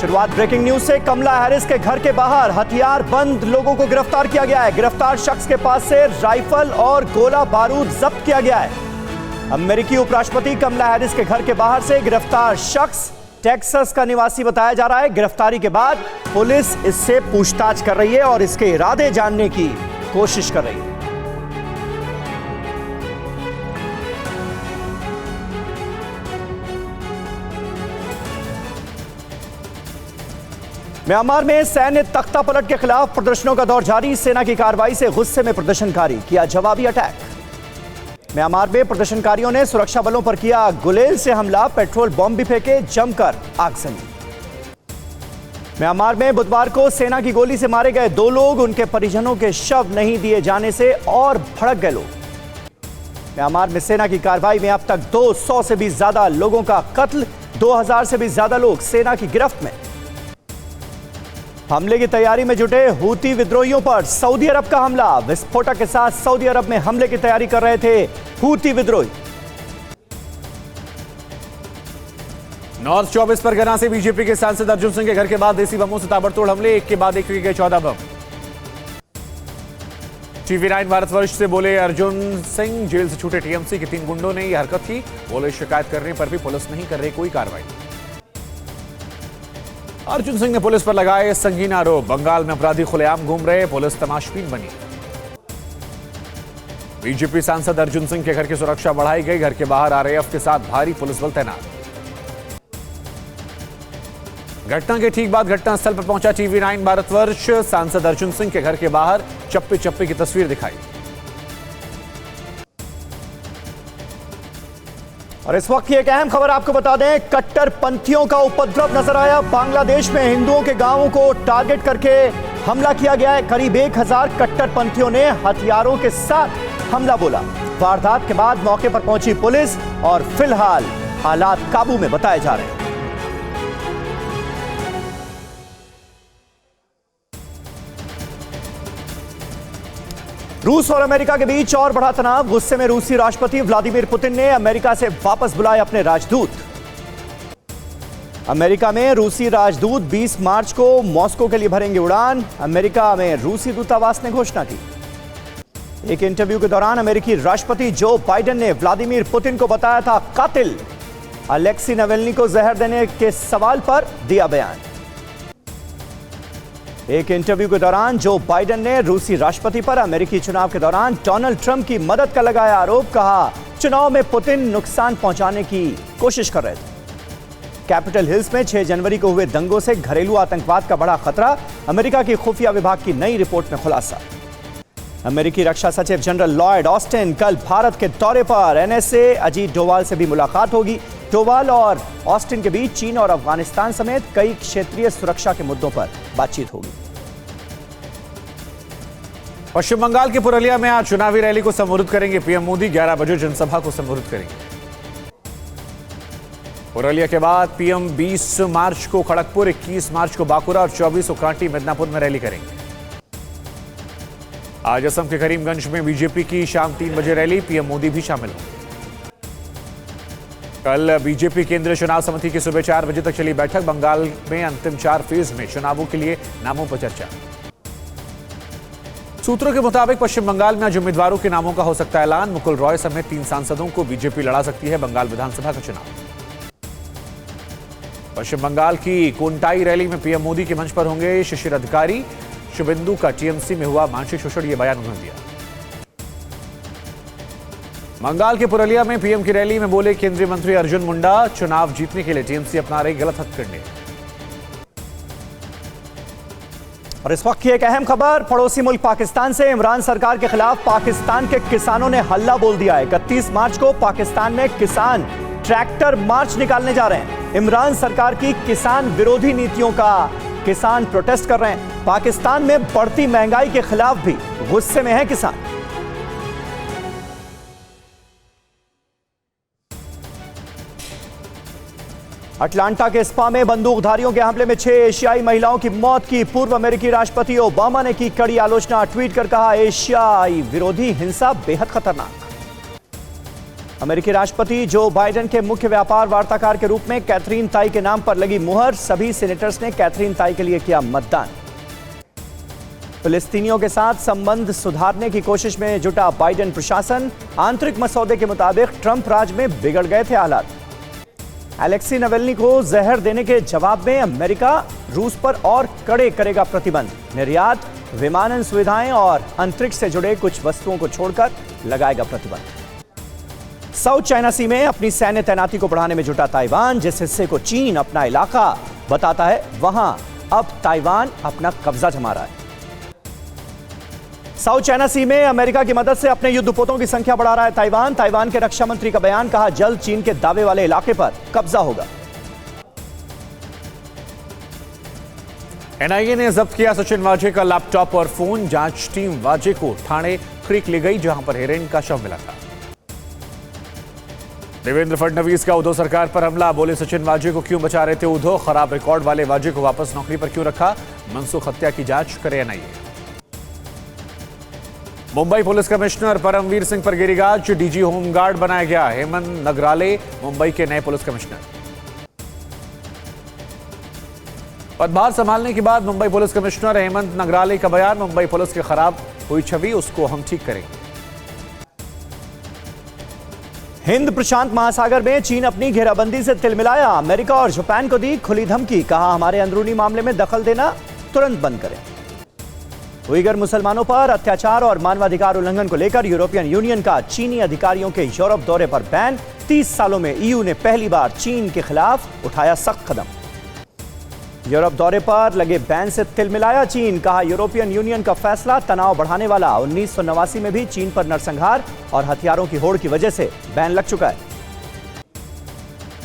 शुरुआत breaking news से। कमला Harris के घर के बाहर हथियार बंद लोगों को गिरफ्तार किया गया है। गिरफ्तार शख्स के पास से राइफल और गोला बारूद जब्त किया गया है। अमेरिकी उपराष्ट्रपति कमला हैरिस के घर के बाहर से गिरफ्तार शख्स टेक्सास का निवासी बताया जा रहा है। गिरफ्तारी के बाद पुलिस इससे पूछताछ कर रही है और इसके इरादे जानने की कोशिश कर रही है। म्यांमार में सैन्य तख्तापलट के खिलाफ प्रदर्शनों का दौर जारी। सेना की कार्रवाई से गुस्से में प्रदर्शनकारी किया जवाबी अटैक। म्यांमार में प्रदर्शनकारियों ने सुरक्षा बलों पर किया गुलेल से हमला, पेट्रोल बम भी फेंके, जमकर आगजनी। म्यांमार में बुधवार को सेना की गोली से मारे गए 2 लोग, उनके परिजनों के शव नहीं दिए जाने से और भड़क गए लोग। म्यांमार में सेना की कार्रवाई में अब तक 200 से भी ज्यादा लोगों का कत्ल, 2000 से भी ज्यादा लोग सेना की गिरफ्त में। हमले की तैयारी में जुटे हूती विद्रोहियों पर सऊदी अरब का हमला। विस्फोटक के साथ सऊदी अरब में हमले की तैयारी कर रहे थे हूती विद्रोही। नॉर्थ 24 परगना से बीजेपी के सांसद अर्जुन सिंह के घर के बाद देसी बमों से ताबड़तोड़ हमले, एक के बाद एक गए 14 बम। TV9 भारतवर्ष से बोले अर्जुन सिंह, जेल से छूटे टीएमसी के 3 गुंडों ने यह हरकत की। बोले शिकायत करने पर भी पुलिस नहीं कर रही कोई कार्रवाई। अर्जुन सिंह ने पुलिस पर लगाए संगीन आरोप। बंगाल में अपराधी खुलेआम घूम रहे, पुलिस तमाशबीन बनी। बीजेपी सांसद अर्जुन सिंह के घर की सुरक्षा बढ़ाई गई। घर के बाहर आरएएफ के साथ भारी पुलिस बल तैनात। घटना के ठीक बाद घटनास्थल पर पहुंचा TV9 भारतवर्ष। सांसद अर्जुन सिंह के घर के बाहर चप्पे चप्पे की तस्वीर दिखाई। और इस वक्त की एक अहम खबर आपको बता दें, कट्टरपंथियों का उपद्रव नजर आया। बांग्लादेश में हिंदुओं के गांवों को टारगेट करके हमला किया गया है। करीब 1000 कट्टरपंथियों ने हथियारों के साथ हमला बोला। वारदात के बाद मौके पर पहुंची पुलिस और फिलहाल हालात काबू में बताए जा रहे हैं। रूस और अमेरिका के बीच और बढ़ा तनाव। गुस्से में रूसी राष्ट्रपति व्लादिमीर पुतिन ने अमेरिका से वापस बुलाए अपने राजदूत। अमेरिका में रूसी राजदूत 20 मार्च को मॉस्को के लिए भरेंगे उड़ान। अमेरिका में रूसी दूतावास ने घोषणा की। एक इंटरव्यू के दौरान अमेरिकी राष्ट्रपति जो बाइडेन ने व्लादिमीर पुतिन को बताया था कातिल। अलेक्सी नवेल्नी को जहर देने के सवाल पर दिया बयान। एक इंटरव्यू के दौरान जो बाइडेन ने रूसी राष्ट्रपति पर अमेरिकी चुनाव के दौरान डोनाल्ड ट्रंप की मदद का लगाया आरोप। कहा चुनाव में पुतिन नुकसान पहुंचाने की कोशिश कर रहे थे। कैपिटल हिल्स में 6 जनवरी को हुए दंगों से घरेलू आतंकवाद का बड़ा खतरा। अमेरिका की खुफिया विभाग की नई रिपोर्ट में खुलासा। अमेरिकी रक्षा सचिव जनरल लॉयड ऑस्टिन कल भारत के दौरे पर। NSA अजीत डोवाल से भी मुलाकात होगी। डोवाल और ऑस्टिन के बीच चीन और अफगानिस्तान समेत कई क्षेत्रीय सुरक्षा के मुद्दों पर बातचीत होगी। पश्चिम बंगाल के पुरुलिया में आज चुनावी रैली को संबोधित करेंगे पीएम मोदी। 11 बजे जनसभा को संबोधित करेंगे। पुरुलिया के बाद पीएम 20 मार्च को खड़गपुर, 21 मार्च को बांकुरा और 24 को कांटी मिदनापुर में रैली करेंगे। आज असम के करीमगंज में बीजेपी की शाम 3 बजे रैली, पीएम मोदी भी शामिल होंगे। कल बीजेपी केंद्रीय चुनाव समिति की सुबह 4 बजे तक चली बैठक। बंगाल में अंतिम 4 फेज में चुनावों के लिए नामों पर चर्चा। सूत्रों के मुताबिक पश्चिम बंगाल में आज उम्मीदवारों के नामों का हो सकता है ऐलान। मुकुल रॉय समेत 3 सांसदों को बीजेपी लड़ा सकती है बंगाल विधानसभा का चुनाव। पश्चिम बंगाल की कोंटाई रैली में पीएम मोदी के मंच पर होंगे शिशिर अधिकारी। शुभेंदु का टीएमसी में हुआ मानसिक शोषण, यह बयान उन्होंने दिया। बंगाल के पुरुलिया में पीएम की रैली में बोले केंद्रीय मंत्री अर्जुन मुंडा, चुनाव जीतने के लिए टीएमसी अपना रही गलत हथकंडे। और इस वक्त की एक अहम खबर, पड़ोसी मुल्क पाकिस्तान से इमरान सरकार के खिलाफ पाकिस्तान के किसानों ने हल्ला बोल दिया है। 31 मार्च को पाकिस्तान में किसान ट्रैक्टर मार्च निकालने जा रहे हैं। इमरान सरकार की किसान विरोधी नीतियों का किसान प्रोटेस्ट कर रहे हैं। पाकिस्तान में बढ़ती महंगाई के खिलाफ भी गुस्से में है किसान। अटलांटा के स्पा में बंदूकधारियों के हमले में 6 एशियाई महिलाओं की मौत की पूर्व अमेरिकी राष्ट्रपति ओबामा ने की कड़ी आलोचना। ट्वीट कर कहा एशियाई विरोधी हिंसा बेहद खतरनाक। अमेरिकी राष्ट्रपति जो बाइडेन के मुख्य व्यापार वार्ताकार के रूप में कैथरीन ताई के नाम पर लगी मुहर, सभी सीनेटर्स ने कैथरीन ताई के लिए किया मतदान। फिलिस्तीनियों के साथ संबंध सुधारने की कोशिश में जुटा बाइडेन प्रशासन, आंतरिक मसौदे के मुताबिक ट्रंप राज में बिगड़ गए थे हालात। अलेक्सी नवेल्नी को जहर देने के जवाब में अमेरिका रूस पर और कड़े करेगा प्रतिबंध, निर्यात, विमानन सुविधाएं और अंतरिक्ष से जुड़े कुछ वस्तुओं को छोड़कर लगाएगा प्रतिबंध। साउथ चाइना सी में अपनी सैन्य तैनाती को बढ़ाने में जुटा ताइवान, जिस हिस्से को चीन अपना इलाका बताता है, वहां अब ताइवान अपना कब्जा जमा रहा है। साउथ चाइना सी में अमेरिका की मदद से अपने युद्धपोतों की संख्या बढ़ा रहा है ताइवान। ताइवान के रक्षा मंत्री का बयान, कहा जल्द चीन के दावे वाले इलाके पर कब्जा होगा। एनआईए ने जब्त किया सचिन वाजे का लैपटॉप और फोन। जांच टीम वाजे को ठाणे क्रीक ले गई, जहां पर हेरोइन का शव मिला था। देवेंद्र फडणवीस का उद्धव सरकार पर हमला, बोले सचिन वाजे को क्यों बचा रहे थे उद्धव, खराब रिकॉर्ड वाले वाजे को वापस नौकरी पर क्यों रखा, मनसुख हत्या की जांच करे NIA. Mumbai police commissioner Paramvir Singh पर गिरी गाज, डीजी होमगार्ड बनाया गया हेमंत नगराले मुंबई के नए पुलिस कमिश्नर। पदभार संभालने के बाद मुंबई पुलिस कमिश्नर हेमंत नगराले का बयान, मुंबई पुलिस की खराब हुई छवि उसको हम ठीक करेंगे। हिंद प्रशांत महासागर में चीन अपनी घेराबंदी से तिलमिलाया, अमेरिका और जापान को दी खुली धमकी, कहा हमारे अंदरूनी मामले में दखल देना तुरंत बंद करें। उइगर मुसलमानों पर अत्याचार और मानवाधिकार उल्लंघन को लेकर यूरोपियन यूनियन का चीनी अधिकारियों के यूरोप दौरे पर बैन, 30 सालों में ईयू ने पहली बार चीन के खिलाफ उठाया सख्त कदम। यूरोप दौरे पर लगे बैन से तिलमिलाया चीन, कहा यूरोपियन यूनियन का फैसला तनाव बढ़ाने वाला, 1989 में भी चीन पर नरसंहार और हथियारों की होड़ की वजह से बैन लग चुका है।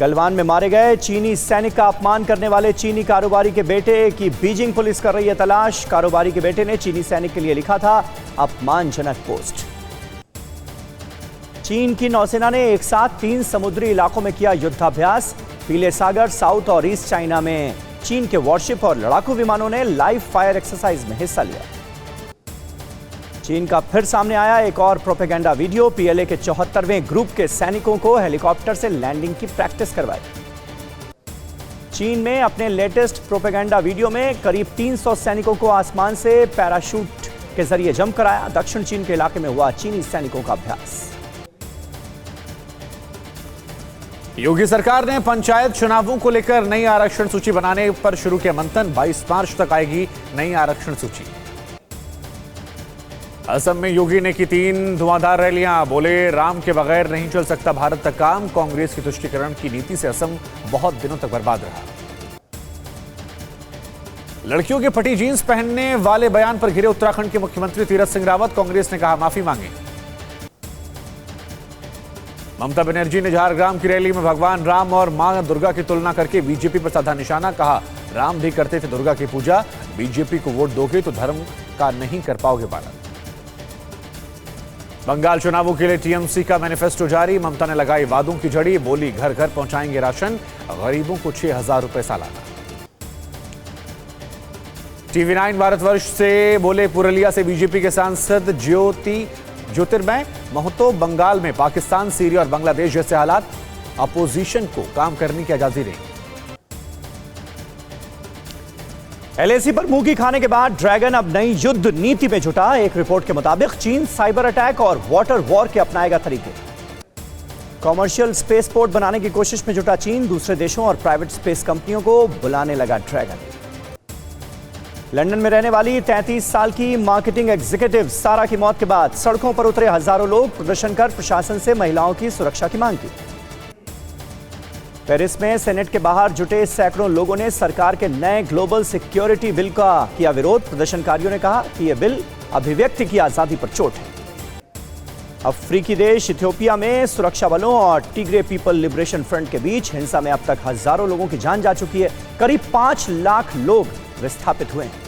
गलवान में मारे गए चीनी सैनिक का अपमान करने वाले चीनी कारोबारी के बेटे की बीजिंग पुलिस कर रही है तलाश। कारोबारी के बेटे ने चीनी सैनिक के लिए लिखा था अपमानजनक पोस्ट। चीन की नौसेना ने एक साथ 3 समुद्री इलाकों में किया युद्धाभ्यास। पीले सागर, साउथ और ईस्ट चाइना में चीन के वॉरशिप और लड़ाकू विमानों ने लाइव फायर एक्सरसाइज में हिस्सा लिया। चीन का फिर सामने आया एक और प्रोपेगेंडा वीडियो, पीएलए के 74वें ग्रुप के सैनिकों को हेलीकॉप्टर से लैंडिंग की प्रैक्टिस करवाई। चीन में अपने लेटेस्ट प्रोपेगेंडा वीडियो में करीब 300 सैनिकों को आसमान से पैराशूट के जरिए जंप कराया। दक्षिण चीन के इलाके में हुआ चीनी सैनिकों का अभ्यास। योगी सरकार ने पंचायत चुनावों को लेकर नई आरक्षण सूची बनाने पर शुरू किया मंथन, 22 मार्च तक आएगी नई आरक्षण सूची। असम में योगी ने की 3 धुआंधार रैलियां, बोले राम के बगैर नहीं चल सकता भारत तक काम, कांग्रेस की तुष्टीकरण की नीति से असम बहुत दिनों तक बर्बाद रहा। लड़कियों के फटी जींस पहनने वाले बयान पर घिरे उत्तराखंड के मुख्यमंत्री तीरथ सिंह रावत, कांग्रेस ने कहा माफी मांगी। ममता बनर्जी ने झारग्राम की रैली में भगवान राम और मां दुर्गा की तुलना करके बीजेपी पर साधा निशाना, कहा राम भी करते थे दुर्गा की पूजा, बीजेपी को वोट दोगे तो धर्म का नहीं कर पाओगे पालन। बंगाल चुनावों के लिए टीएमसी का मैनिफेस्टो जारी, ममता ने लगाई वादों की झड़ी, बोली घर घर पहुंचाएंगे राशन, गरीबों को 6,000 रुपए सालाना। टीवी9 भारतवर्ष से बोले पुरुलिया से बीजेपी के सांसद ज्योतिर्मय महतो, बंगाल में पाकिस्तान, सीरिया और बांग्लादेश जैसे हालात, अपोजिशन को काम करने की आजादी रही। एलएसी पर मुंह की खाने के बाद ड्रैगन अब नई युद्ध नीति में जुटा। एक रिपोर्ट के मुताबिक चीन साइबर अटैक और वाटर वॉर के अपनाएगा तरीके। कॉमर्शियल स्पेस पोर्ट बनाने की कोशिश में जुटा चीन, दूसरे देशों और प्राइवेट स्पेस कंपनियों को बुलाने लगा ड्रैगन। लंदन में रहने वाली 33 साल की मार्केटिंग एग्जीक्यूटिव सारा की मौत के बाद सड़कों पर उतरे हजारों लोग, प्रदर्शन कर प्रशासन से महिलाओं की सुरक्षा की मांग की। पेरिस में सेनेट के बाहर जुटे सैकड़ों लोगों ने सरकार के नए ग्लोबल सिक्योरिटी बिल का किया विरोध। प्रदर्शनकारियों ने कहा कि यह बिल अभिव्यक्ति की आजादी पर चोट है। अफ्रीकी देश इथियोपिया में सुरक्षा बलों और टिग्रे पीपल लिबरेशन फ्रंट के बीच हिंसा में अब तक हजारों लोगों की जान जा चुकी है। करीब 5 लाख लोग विस्थापित हुए हैं।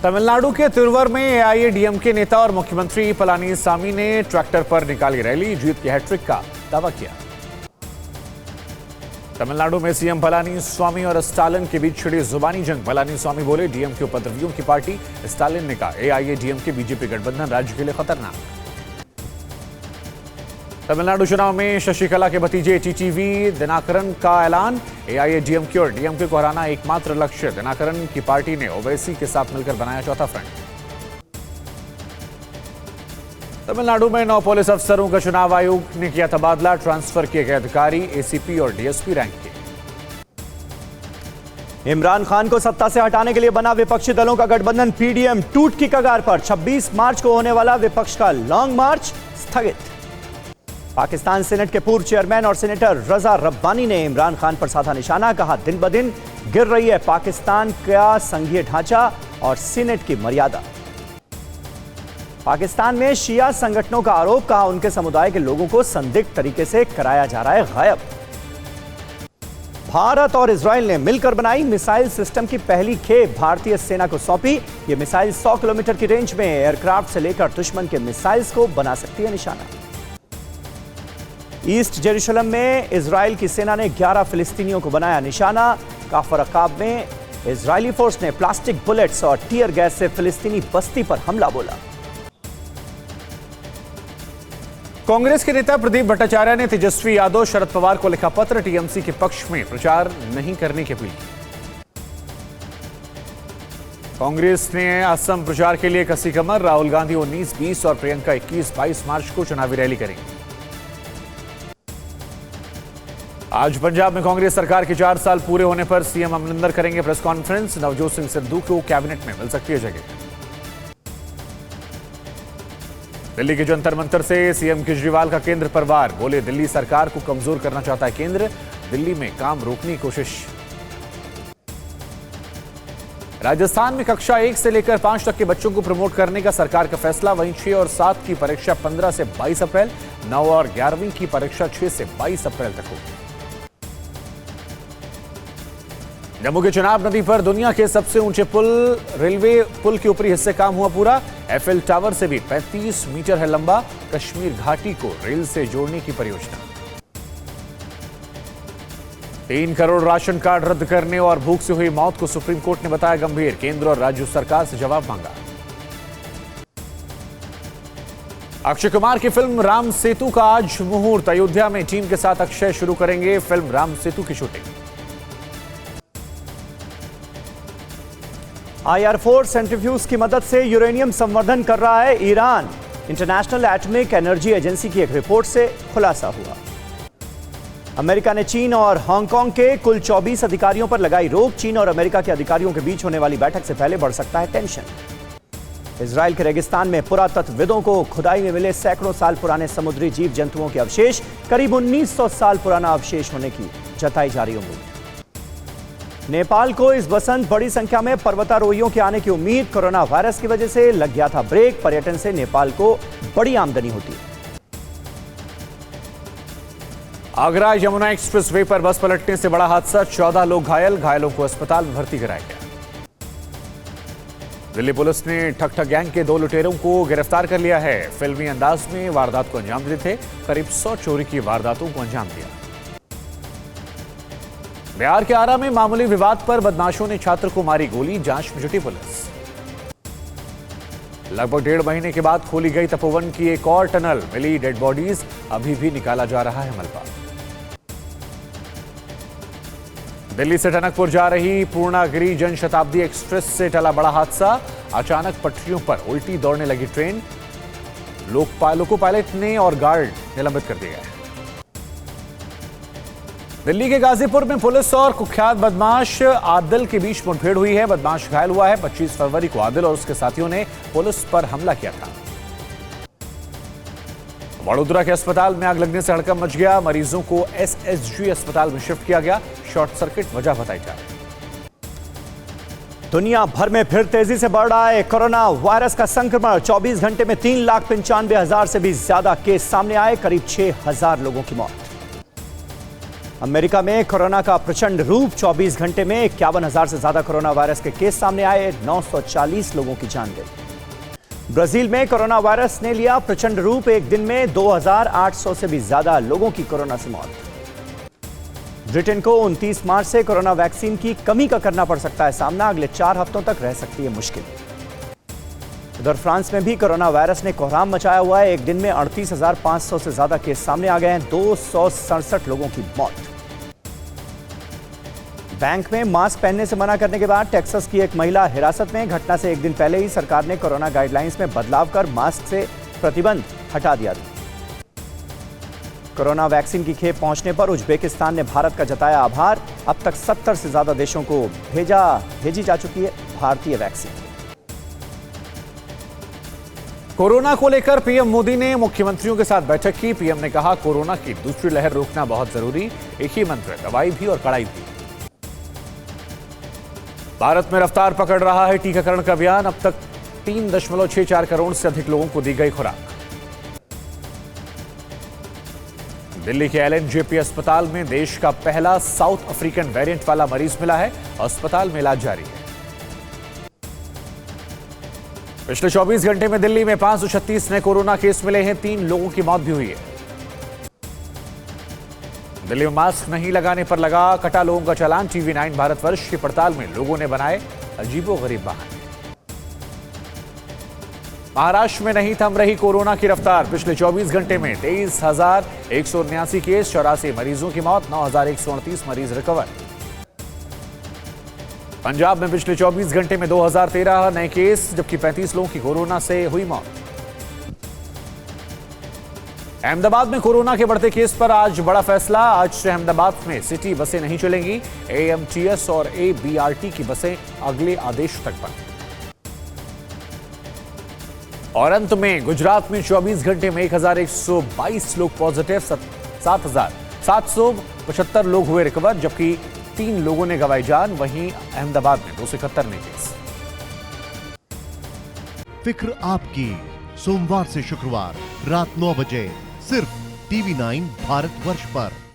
तमिलनाडु के तिरुवर में एआईएडीएमके नेता और मुख्यमंत्री पलानीस्वामी ने ट्रैक्टर पर निकाली रैली, जीत की हैट्रिक का दावा किया। तमिलनाडु में सीएम पलानीस्वामी और स्टालिन के बीच छिड़ी जुबानी जंग। पलानीस्वामी बोले डीएमके उपद्रवियों की पार्टी, स्टालिन ने कहा एआईएडीएमके बीजेपी गठबंधन राज्य के लिए खतरनाक। तमिलनाडु चुनाव में शशिकला के भतीजे टीटीवी दिनाकरन का ऐलान। एआईएडीएमके और डीएमके को हराना एकमात्र लक्ष्य। दिनाकरन की पार्टी ने ओवैसी के साथ मिलकर बनाया चौथा फ्रंट। तमिलनाडु में 9 पुलिस अफसरों का चुनाव आयोग ने किया तबादला। ट्रांसफर किए गए अधिकारी एसीपी और डीएसपी रैंक के। इमरान खान को सत्ता से हटाने के लिए बना विपक्षी दलों का गठबंधन पीडीएम टूट की कगार पर। 26 मार्च को होने वाला विपक्ष का लॉन्ग मार्च स्थगित। पाकिस्तान सीनेट के पूर्व चेयरमैन और सीनेटर रजा रब्बानी ने इमरान खान पर साधा निशाना। कहा, दिन ब दिन गिर रही है पाकिस्तान का संघीय ढांचा और सीनेट की मर्यादा। पाकिस्तान में शिया संगठनों का आरोप। कहा, उनके समुदाय के लोगों को संदिग्ध तरीके से कराया जा रहा है गायब। भारत और इजराइल ने मिलकर बनाई मिसाइल सिस्टम की पहली खेप भारतीय सेना को सौंपी। यह मिसाइल 100 किलोमीटर की रेंज में एयरक्राफ्ट से लेकर दुश्मन के मिसाइल्स को बना सकती है निशाना। ईस्ट जेरूशलम में इजराइल की सेना ने 11 फिलिस्तीनियों को बनाया निशाना। काफर अकाब में इजरायली फोर्स ने प्लास्टिक बुलेट्स और टीयर गैस से फिलिस्तीनी बस्ती पर हमला बोला। कांग्रेस के नेता प्रदीप भट्टाचार्य ने तेजस्वी यादव, शरद पवार को लिखा पत्र। टीएमसी के पक्ष में प्रचार नहीं करने की अपील की। कांग्रेस ने असम प्रचार के लिए कसी कमर। राहुल गांधी 19, 20 और प्रियंका 21, 22 मार्च को चुनावी रैली करेंगे। आज पंजाब में कांग्रेस सरकार के 4 साल पूरे होने पर सीएम अमरिंदर करेंगे प्रेस कॉन्फ्रेंस। नवजोत सिंह सिद्धू को कैबिनेट में मिल सकती है जगह। दिल्ली के जंतर मंतर से सीएम केजरीवाल का केंद्र पर वार। बोले, दिल्ली सरकार को कमजोर करना चाहता है केंद्र। दिल्ली में काम रोकने की कोशिश। राजस्थान में कक्षा 1 से लेकर 5 तक के बच्चों को प्रमोट करने का सरकार का फैसला। वहीं 6 और 7 की परीक्षा 15 से 22 अप्रैल, 9 और 11वीं की परीक्षा 6 से 22 अप्रैल तक होगी। जम्मू के चिनाब नदी पर दुनिया के सबसे ऊंचे पुल, रेलवे पुल के ऊपरी हिस्से काम हुआ पूरा। एफएल टावर से भी 35 मीटर है लंबा। कश्मीर घाटी को रेल से जोड़ने की परियोजना। 3 करोड़ राशन कार्ड रद्द करने और भूख से हुई मौत को सुप्रीम कोर्ट ने बताया गंभीर। केंद्र और राज्य सरकार से जवाब मांगा। अक्षय कुमार की फिल्म राम सेतु का आज मुहूर्त। अयोध्या में टीम के साथ अक्षय शुरू करेंगे फिल्म राम सेतु की शूटिंग। आईआर फोर्स सेंट्रीफ्यूज की मदद से यूरेनियम संवर्धन कर रहा है Iran. International atomic energy agency की एक रिपोर्ट से खुलासा हुआ। अमेरिका ने चीन और हांगकांग के कुल 24 अधिकारियों पर लगाई रोक। चीन और अमेरिका के अधिकारियों के बीच होने वाली बैठक से पहले बढ़ सकता है टेंशन। इजराइल के रेगिस्तान में पुरातत्वविदों को खुदाई में मिले सैकड़ों साल पुराने समुद्री जीव जंतुओं के अवशेष। करीब 1900 साल पुराना अवशेष होने की जताई जा रही उम्मीद। नेपाल को इस बसंत बड़ी संख्या में पर्वतारोहियों के आने की उम्मीद। कोरोना वायरस की वजह से लग गया था ब्रेक। पर्यटन से नेपाल को बड़ी आमदनी होती है। आगरा यमुना एक्सप्रेस वे पर बस पलटने से बड़ा हादसा। 14 लोग घायल। घायलों को अस्पताल में भर्ती कराया गया। दिल्ली पुलिस ने ठग गैंग के 2 लुटेरों को गिरफ्तार कर लिया है। फिल्मी अंदाज में वारदात को अंजाम देते थे। करीब 100 चोरी की वारदातों को अंजाम दिया। बिहार के आरा में मामूली विवाद पर बदमाशों ने छात्र को मारी गोली। जांच में जुटी पुलिस। लगभग 1.5 महीने के बाद खोली गई तपोवन की एक और टनल। मिली डेड बॉडीज। अभी भी निकाला जा रहा है मलबा। दिल्ली से टनकपुर जा रही पूर्णागिरि जनशताब्दी एक्सप्रेस से टला बड़ा हादसा। अचानक पटरियों पर उल्टी दौड़ने लगी ट्रेन। लोको पायलट ने और गार्ड निलंबित कर दिए गए। दिल्ली के गाजीपुर में पुलिस और कुख्यात बदमाश आदिल के बीच मुठभेड़ हुई है। बदमाश घायल हुआ है। 25 फरवरी को आदिल और उसके साथियों ने पुलिस पर हमला किया था। वडोदरा के अस्पताल में आग लगने से हड़कंप मच गया। मरीजों को एसएसजी अस्पताल में शिफ्ट किया गया। शॉर्ट सर्किट वजह बताई जा रही। दुनिया भर में फिर तेजी से बढ़ रहा है कोरोना वायरस का संक्रमण। 24 घंटे में 3,95,000 से भी ज्यादा केस सामने आए। करीब 6,000 लोगों की मौत। अमेरिका में कोरोना का प्रचंड रूप। 24 घंटे में 51,000 से ज्यादा कोरोना वायरस के केस सामने आए। 940 लोगों की जान गई। ब्राजील में कोरोना वायरस ने लिया प्रचंड रूप। एक दिन में 2,800 से भी ज्यादा लोगों की कोरोना से मौत। ब्रिटेन को 29 मार्च से कोरोना वैक्सीन की कमी का करना पड़ सकता है सामना। अगले 4 हफ्तों तक रह सकती है मुश्किल। उधर फ्रांस में भी कोरोना वायरस ने कोहराम मचाया हुआ है। एक दिन में 38,500 से ज्यादा केस सामने आ गए हैं। 267 लोगों की मौत। बैंक में मास्क पहनने से मना करने के बाद टेक्सास की एक महिला हिरासत में। घटना से एक दिन पहले ही सरकार ने कोरोना गाइडलाइंस में बदलाव कर मास्क से प्रतिबंध हटा दिया था। कोरोना वैक्सीन की खेप पहुंचने पर उज्बेकिस्तान ने भारत का जताया आभार। अब तक 70 से ज्यादा देशों को भेजी जा चुकी है भारतीय वैक्सीन। कोरोना को लेकर पीएम मोदी ने मुख्यमंत्रियों के साथ बैठक की। पीएम ने कहा, कोरोना की दूसरी लहर रोकना बहुत जरूरी। एक ही मंत्र है, दवाई भी और कड़ाई भी। भारत में रफ्तार पकड़ रहा है टीकाकरण का अभियान। अब तक 3.64 करोड़ से अधिक लोगों को दी गई खुराक। दिल्ली के एलएनजेपी अस्पताल में देश का पहला साउथ अफ्रीकन वेरिएंट वाला मरीज मिला है। अस्पताल में इलाज जारी है। पिछले 24 घंटे में दिल्ली में 536 नए कोरोना केस मिले हैं। 3 लोगों की मौत भी हुई है। दिल्ली में मास्क नहीं लगाने पर लगा कटा लोगों का चालान। टीवी 9 भारतवर्ष की पड़ताल में लोगों ने बनाए अजीबोगरीब बहाने। महाराष्ट्र में नहीं थम रही कोरोना की रफ्तार। पिछले 24 घंटे में 23,179 केस, 84 मरीजों की मौत, 9,129 मरीज रिकवर। पंजाब में पिछले 24 घंटे में 2013 नए केस, जबकि 35 लोगों की कोरोना से हुई मौत। अहमदाबाद में कोरोना के बढ़ते केस पर आज बड़ा फैसला। आज से अहमदाबाद में सिटी बसें नहीं चलेंगी। एएमटीएस और एबीआरटी की बसें अगले आदेश तक बंद। और अंत में गुजरात में 24 घंटे में 1,122 लोग पॉजिटिव, 7,775 लोग हुए रिकवर, जबकि 3 लोगों ने गंवाई जान। वहीं अहमदाबाद में 271 नए केस। फिक्र आपकी, सोमवार से शुक्रवार रात 9 बजे सिर्फ टीवी 9 भारतवर्ष पर।